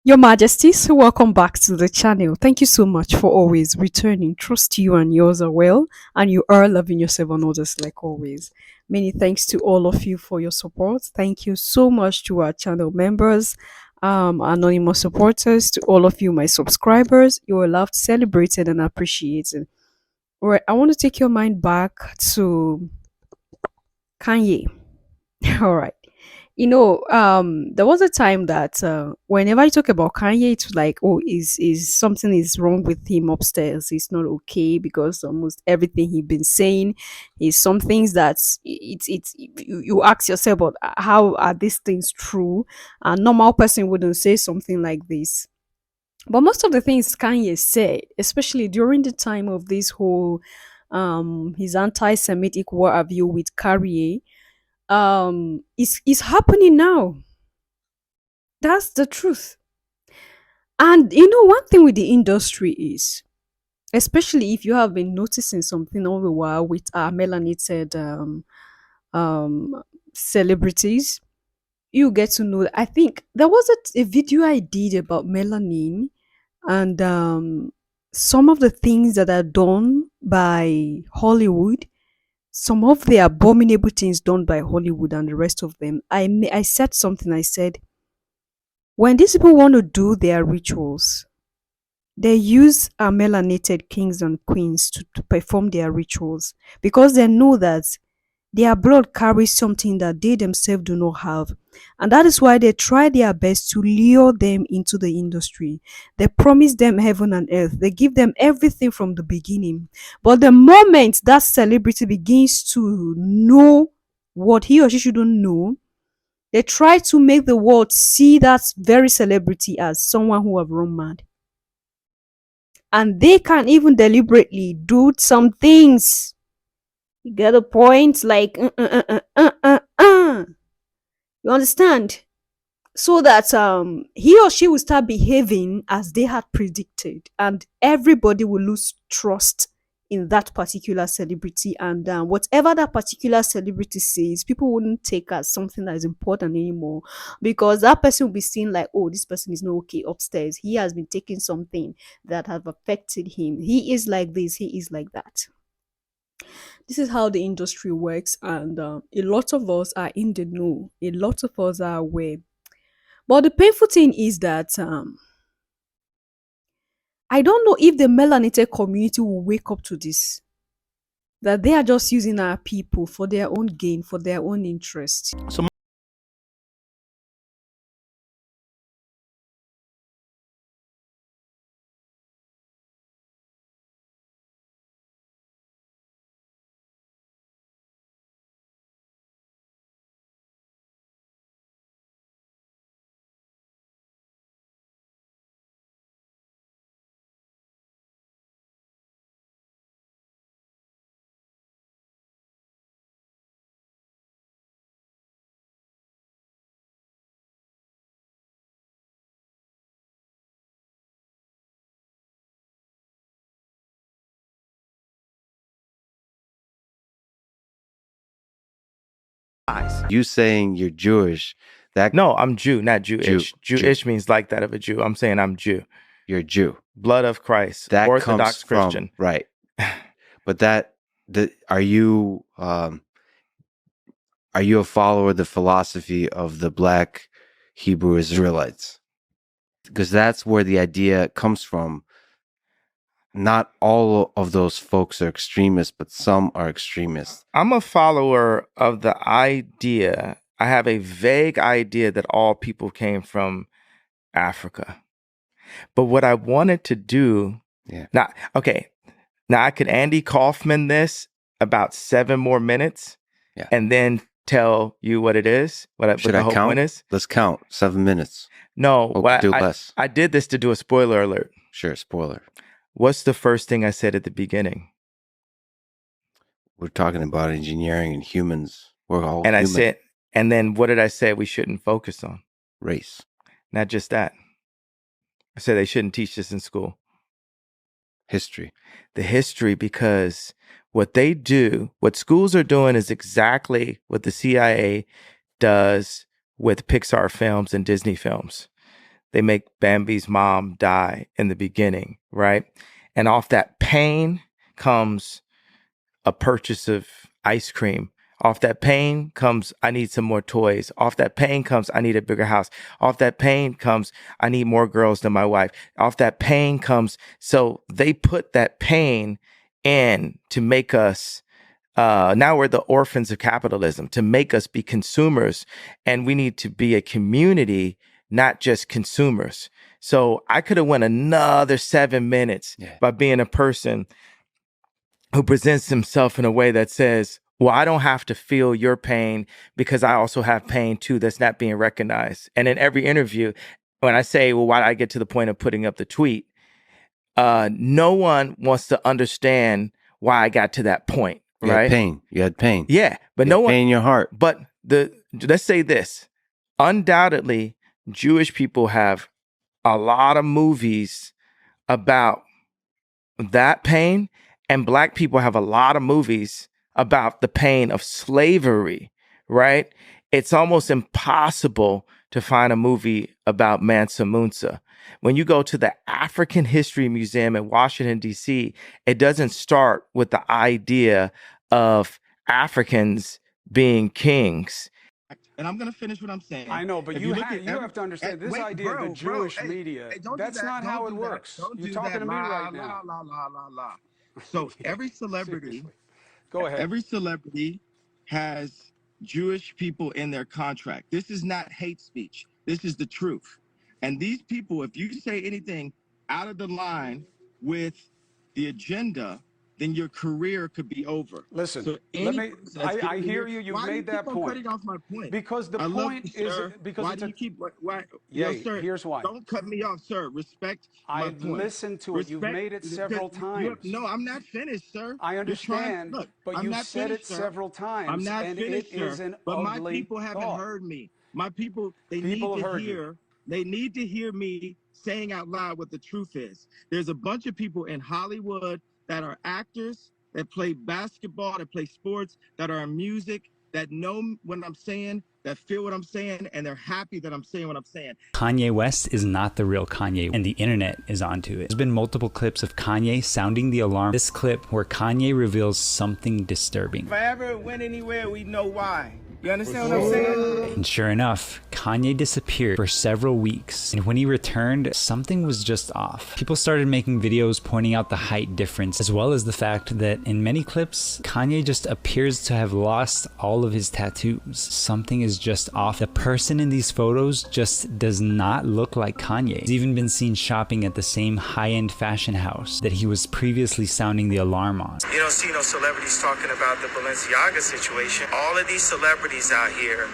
Your Majesties, welcome back to the channel. Thank you so much for always returning. Trust you and yours are well, and you are loving yourself and others like always. Many thanks to all of you for your support. Thank you so much to our channel members, anonymous supporters, to all of you, my subscribers. You are loved, celebrated, and appreciated. All right, I want to take your mind back to Kanye. All right. There was a time that whenever I talk about Kanye, it's like, oh, is something is wrong with him upstairs? He's not okay because almost everything he's been saying is some things that's you ask yourself, but how are these things true? A normal person wouldn't say something like this. But most of the things Kanye said, especially during the time of this whole his anti-Semitic war view with Carrier, is happening now. That's the truth. And one thing with the industry is, especially if you have been noticing something all the while with our melanated um celebrities, you get to know. I think there was a video I did about melanin, and some of the things that are done by Hollywood, some of the abominable things done by Hollywood and the rest of them. I said something. I said, when these people want to do their rituals, they use our melanated kings and queens to perform their rituals because they know that their blood carries something that they themselves do not have. And that is why they try their best to lure them into the industry. They promise them heaven and earth. They give them everything from the beginning. But the moment that celebrity begins to know what he or she shouldn't know, they try to make the world see that very celebrity as someone who have run mad. And they can even deliberately do some things. You get a point? Like, you understand? So that he or she will start behaving as they had predicted, and everybody will lose trust in that particular celebrity, and whatever that particular celebrity says, people wouldn't take as something that is important anymore, because that person will be seen like, oh, this person is not okay upstairs. He has been taking something that have affected him. He is like this, he is like that. This is how the industry works, and a lot of us are in the know. A lot of us are aware. But the painful thing is that I don't know if the melanated community will wake up to this. That they are just using our people for their own gain, for their own interest. So You saying you're Jewish, that no, I'm Jew, not Jewish. Jew. Jewish means like that of a Jew. I'm saying I'm Jew. you're a Jew. Blood of Christ. That Orthodox comes from Christian. right. But are you a follower of the philosophy of the Black Hebrew Israelites? Because that's where the idea comes from. Not all of those folks are extremists, but some are extremists. I'm a follower of the idea. I have a vague idea that all people came from Africa. But what I wanted to do, now I could Andy Kaufman this about 7 more minutes, and then tell you what it is. What the whole point is. Let's count 7 minutes. No, do less. I did this to do a spoiler alert. Sure, spoiler. What's the first thing I said at the beginning? We're talking about engineering and humans. We're all and human. I said, and then what did I say we shouldn't focus on? Race. Not just that. I said they shouldn't teach this in school. History. The history, because what they do, what schools are doing is exactly what the CIA does with Pixar films and Disney films. they make Bambi's mom die in the beginning, right? And off that pain comes a purchase of ice cream. Off that pain comes, I need some more toys. Off that pain comes, I need a bigger house. Off that pain comes, I need more girls than my wife. Off that pain comes, so they put that pain in to make us, now we're the orphans of capitalism, to make us be consumers. And we need to be a community, not just consumers. So I could have went another 7 minutes by being a person who presents himself in a way that says, well, I don't have to feel your pain because I also have pain too that's not being recognized. And in every interview, when I say, well, why did I get to the point of putting up the tweet? No one wants to understand why I got to that point, You right? had pain. You had pain. Yeah, but You no had one. pain in your heart. But let's say this: undoubtedly, Jewish people have a lot of movies about that pain, and Black people have a lot of movies about the pain of slavery, right? It's almost impossible to find a movie about Mansa Musa. When you go to the African History Museum in Washington, D.C., it doesn't start with the idea of Africans being kings. And I'm going to finish what I'm saying. I know, but you have to understand this idea of the Jewish media, that's not how it works. You're talking to me right now. So every celebrity, Go ahead. every celebrity has Jewish people in their contract. This is not hate speech. This is the truth. And these people, if you say anything out of the line with the agenda, then your career could be over. Listen, so I hear you. You've made that point. Cutting off my point? Because the point is because why it's do you keep why? Yeah, Yo, sir, here's why. Don't cut me off, sir. Respect my point. Listened to it. You've made it several times. No, I'm not finished, sir. I understand, but you said it several times. I'm not finished, it is an but my ugly people haven't thought. heard me. My people, they need to hear. They need to hear me saying out loud what the truth is. There's a bunch of people in Hollywood that are actors, that play basketball, that play sports, that are in music, that know what I'm saying, that feel what I'm saying, and they're happy that I'm saying what I'm saying. Kanye West is not the real Kanye, and the internet is onto it. There's been multiple clips of Kanye sounding the alarm. This clip where Kanye reveals something disturbing. If I ever went anywhere, we'd know why. You understand what I'm saying? And sure enough, Kanye disappeared for several weeks. And when he returned, something was just off. People started making videos pointing out the height difference, as well as the fact that in many clips, Kanye just appears to have lost all of his tattoos. Something is just off. The person in these photos just does not look like Kanye. He's even been seen shopping at the same high-end fashion house that he was previously sounding the alarm on. You don't see no celebrities talking about the Balenciaga situation. All of these celebrities out here,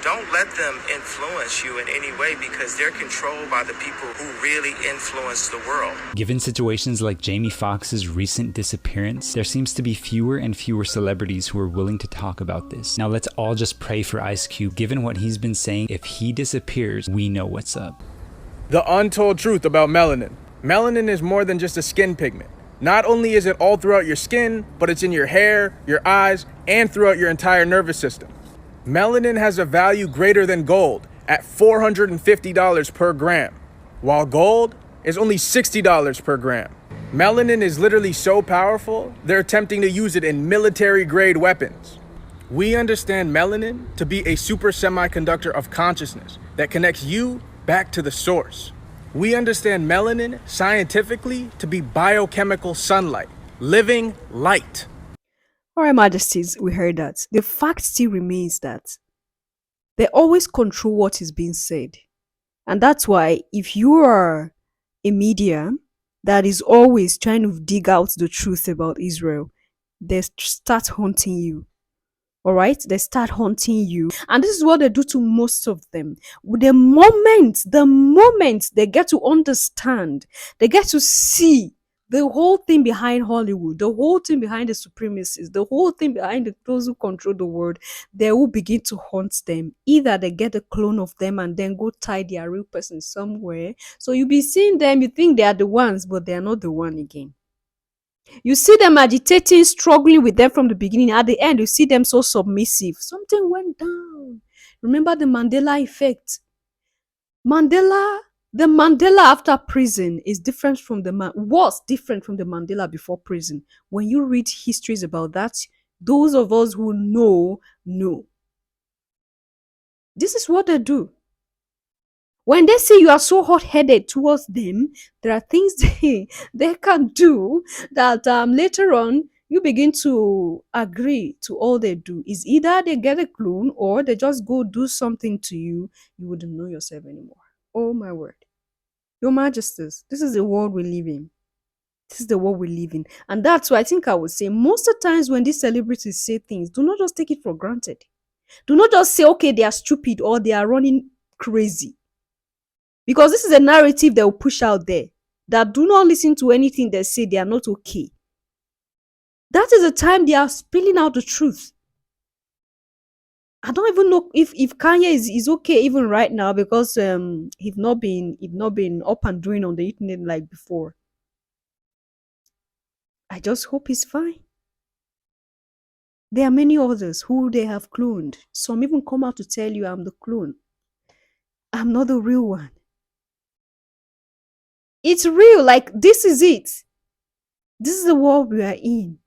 don't let them influence you in any way because they're controlled by the people who really influence the world. Given situations like Jamie Foxx's recent disappearance, there seems to be fewer and fewer celebrities who are willing to talk about this. Now let's all just pray for Ice Cube. Given what he's been saying, if he disappears, we know what's up. The untold truth about melanin. Melanin is more than just a skin pigment. Not only is it all throughout your skin, but it's in your hair, your eyes, and throughout your entire nervous system. Melanin has a value greater than gold at $450 per gram, while gold is only $60 per gram. Melanin is literally so powerful, they're attempting to use it in military-grade weapons. We understand melanin to be a super semiconductor of consciousness that connects you back to the source. We understand melanin scientifically to be biochemical sunlight, living light. All right, Majesties, we heard that. The fact still remains that they always control what is being said. And that's why if you are a media that is always trying to dig out the truth about Israel, they start haunting you. All right, they start haunting you, and this is what they do to most of them. The moment they get to understand, they get to see the whole thing behind Hollywood, the whole thing behind the supremacists, the whole thing behind those who control the world, they will begin to haunt them. Either they get a clone of them and then go tie their real person somewhere. So you'll be seeing them, you think they are the ones, but they are not the one again. You see them agitating, struggling with them from the beginning. At the end, you see them so submissive. Something went down. Remember the Mandela effect. Mandela The Mandela after prison is different from was different from the Mandela before prison. When you read histories about that, those of us who know. This is what they do. When they say you are so hot-headed towards them, there are things they can do that later on you begin to agree to all they do. Is either they get a clone or they just go do something to you, you wouldn't know yourself anymore. Oh my word. Your Majesties, this is the world we live in. This is the world we live in. And that's why I think I would say most of the times when these celebrities say things, do not just take it for granted. Do not just say, okay, they are stupid or they are running crazy. Because this is a narrative they will push out there. That do not listen to anything they say, they are not okay. That is the time they are spilling out the truth. I don't even know if Kanye is okay even right now because he's not been up and doing on the internet like before. I just hope he's fine. There are many others who they have cloned. Some even come out to tell you I'm the clone. I'm not the real one. It's real. Like, this is it. This is the world we are in.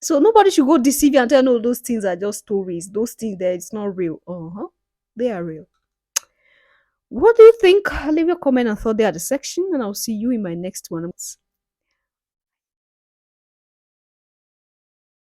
So nobody should go deceive you and tell no, those things are just stories. Those things that it's not real. They are real. What do you think? Leave your comment and thought there at the section, and I'll see you in my next one.